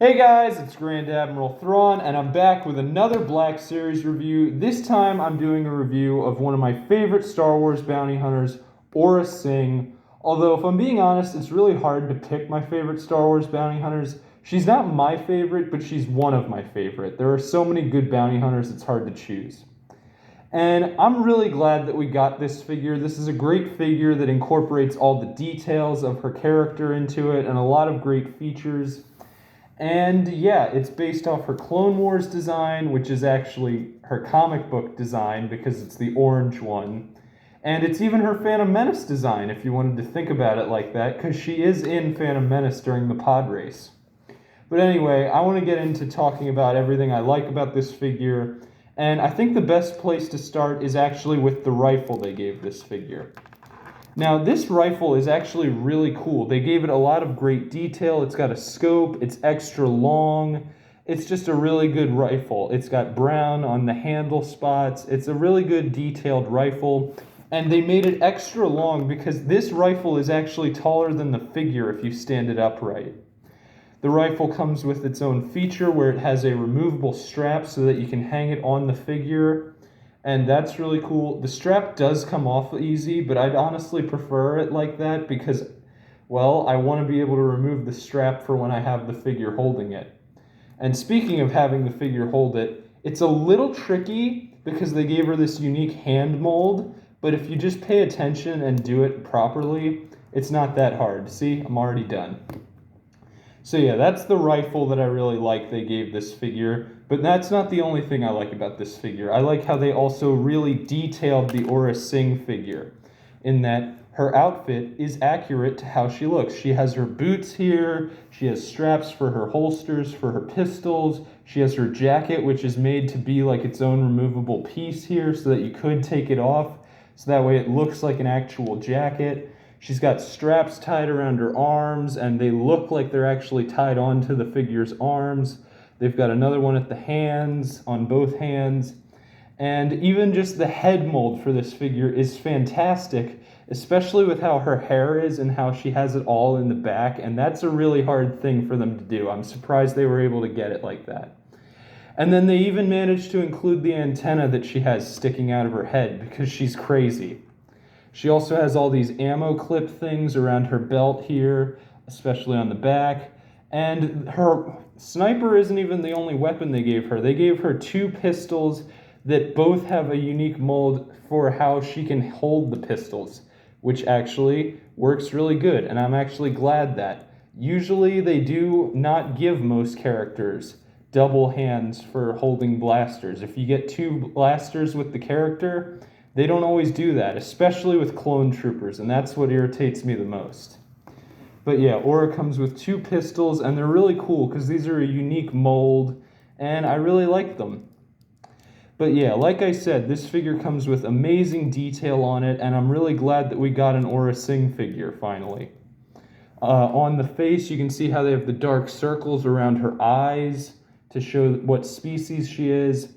Hey guys, it's Grand Admiral Thrawn, and I'm back with another Black Series review. This time I'm doing a review of one of my favorite Star Wars bounty hunters, Aurra Sing. Although, if I'm being honest, it's really hard to pick my favorite Star Wars bounty hunters. She's not my favorite, but she's one of my favorite. There are so many good bounty hunters, it's hard to choose. And I'm really glad that we got this figure. This is a great figure that incorporates all the details of her character into it and a lot of great features. And yeah, it's based off her Clone Wars design, which is actually her comic book design because it's the orange one. And it's even her Phantom Menace design, if you wanted to think about it like that, because she is in Phantom Menace during the pod race. But anyway, I want to get into talking about everything I like about this figure. And I think the best place to start is actually with the rifle they gave this figure. Now, this rifle is actually really cool. They gave it a lot of great detail. It's got a scope. It's extra long. It's just a really good rifle. It's got brown on the handle spots. It's a really good detailed rifle. And they made it extra long because this rifle is actually taller than the figure if you stand it upright. The rifle comes with its own feature where it has a removable strap so that you can hang it on the figure. And that's really cool. The strap does come off easy, but I'd honestly prefer it like that because, well, I want to be able to remove the strap for when I have the figure holding it. And speaking of having the figure hold it, it's a little tricky because they gave her this unique hand mold, but if you just pay attention and do it properly, it's not that hard. See, I'm already done. So yeah, that's the rifle that I really like they gave this figure, but that's not the only thing I like about this figure. I like how they also really detailed the Aurra Sing figure, in that her outfit is accurate to how she looks. She has her boots here, she has straps for her holsters, for her pistols, she has her jacket, which is made to be like its own removable piece here so that you could take it off, so that way it looks like an actual jacket. She's got straps tied around her arms, and they look like they're actually tied onto the figure's arms. They've got another one at the hands, on both hands. And even just the head mold for this figure is fantastic, especially with how her hair is and how she has it all in the back, and that's a really hard thing for them to do. I'm surprised they were able to get it like that. And then they even managed to include the antenna that she has sticking out of her head because she's crazy. She also has all these ammo clip things around her belt here, especially on the back. And her sniper isn't even the only weapon they gave her. They gave her two pistols that both have a unique mold for how she can hold the pistols, which actually works really good. And I'm actually glad that. Usually they do not give most characters double hands for holding blasters. If you get two blasters with the character, they don't always do that, especially with clone troopers, and that's what irritates me the most. But yeah, Aurra comes with two pistols, and they're really cool because these are a unique mold, and I really like them. But yeah, like I said, this figure comes with amazing detail on it, and I'm really glad that we got an Aurra Sing figure finally. On the face, you can see how they have the dark circles around her eyes to show what species she is.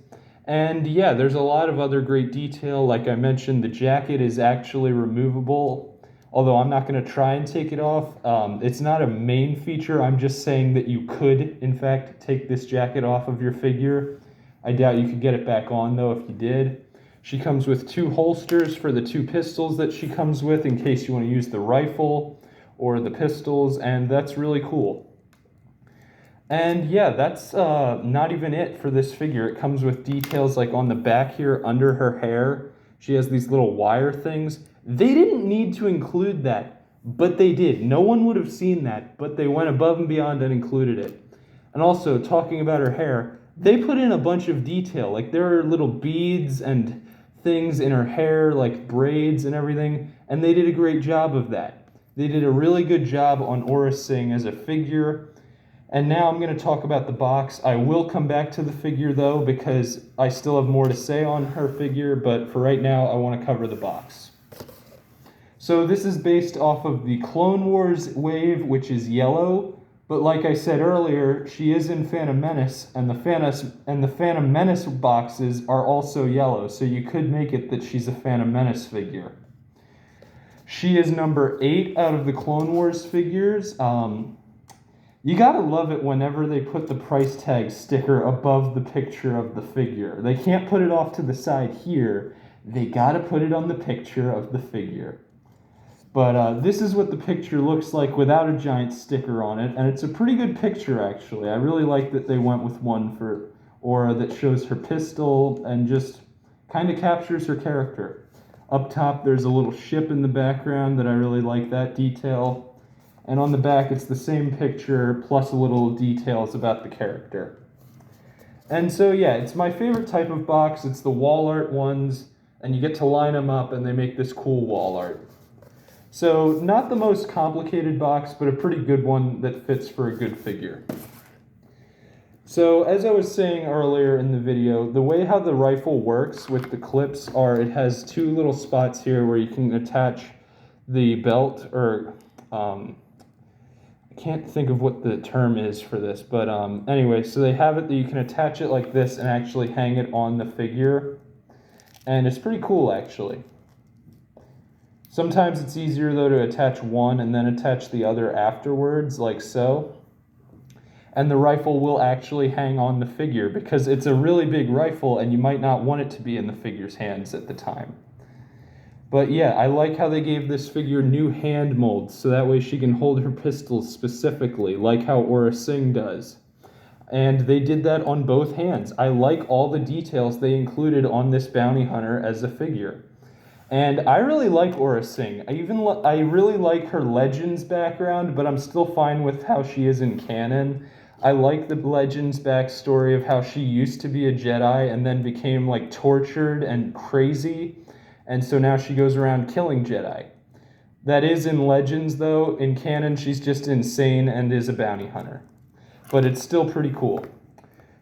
And yeah, there's a lot of other great detail. Like I mentioned, the jacket is actually removable, although I'm not going to try and take it off. It's not a main feature. I'm just saying that you could, in fact, take this jacket off of your figure. I doubt you could get it back on, though, if you did. She comes with two holsters for the two pistols that she comes with in case you want to use the rifle or the pistols, and that's really cool. And yeah, that's not even it for this figure. It comes with details like on the back here under her hair. She has these little wire things. They didn't need to include that, but they did. No one would have seen that, but they went above and beyond and included it. And also, talking about her hair, they put in a bunch of detail. Like there are little beads and things in her hair, like braids and everything, and they did a great job of that. They did a really good job on Aurra Sing as a figure. And now I'm going to talk about the box. I will come back to the figure, though, because I still have more to say on her figure, but for right now, I want to cover the box. So this is based off of the Clone Wars wave, which is yellow, but like I said earlier, she is in Phantom Menace, and the Phantom Menace boxes are also yellow, so you could make it that she's a Phantom Menace figure. She is number 8 out of the Clone Wars figures. You gotta love it whenever they put the price tag sticker above the picture of the figure. They can't put it off to the side here. They gotta put it on the picture of the figure. But this is what the picture looks like without a giant sticker on it, and it's a pretty good picture, actually. I really like that they went with one for Aurra that shows her pistol and just kind of captures her character. Up top, there's a little ship in the background that I really like that detail. And on the back, it's the same picture plus a little details about the character. And so, yeah, it's my favorite type of box. It's the wall art ones, and you get to line them up, and they make this cool wall art. So, not the most complicated box, but a pretty good one that fits for a good figure. So, as I was saying earlier in the video, the way how the rifle works with the clips are it has two little spots here where you can attach the belt, or I can't think of what the term is for this, but anyway, so they have it that you can attach it like this and actually hang it on the figure, and it's pretty cool, actually. Sometimes it's easier, though, to attach one and then attach the other afterwards, like so. And the rifle will actually hang on the figure because it's a really big rifle and you might not want it to be in the figure's hands at the time. But yeah, I like how they gave this figure new hand molds so that way she can hold her pistols specifically, like how Aurra Sing does. And they did that on both hands. I like all the details they included on this bounty hunter as a figure. And I really like Aurra Sing. I really like her Legends background, but I'm still fine with how she is in canon. I like the Legends backstory of how she used to be a Jedi and then became like tortured and crazy, and so now she goes around killing Jedi. That is in Legends, though. In canon, she's just insane and is a bounty hunter. But it's still pretty cool.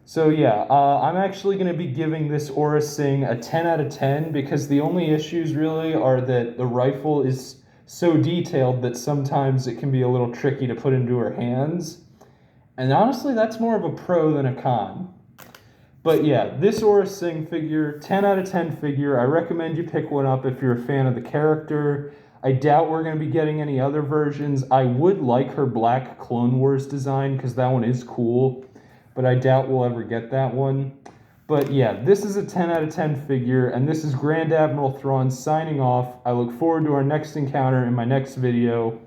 So yeah, I'm actually going to be giving this Aurra Sing a 10 out of 10 because the only issues really are that the rifle is so detailed that sometimes it can be a little tricky to put into her hands. And honestly, that's more of a pro than a con. But yeah, this Aurra Sing figure, 10 out of 10 figure, I recommend you pick one up if you're a fan of the character. I doubt we're going to be getting any other versions. I would like her black Clone Wars design because that one is cool. But I doubt we'll ever get that one. But yeah, this is a 10 out of 10 figure, and this is Grand Admiral Thrawn signing off. I look forward to our next encounter in my next video.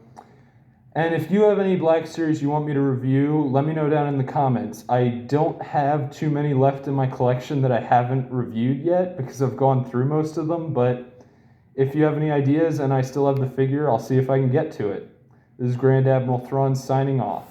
And if you have any Black Series you want me to review, let me know down in the comments. I don't have too many left in my collection that I haven't reviewed yet because I've gone through most of them, but if you have any ideas and I still have the figure, I'll see if I can get to it. This is Grand Admiral Thrawn signing off.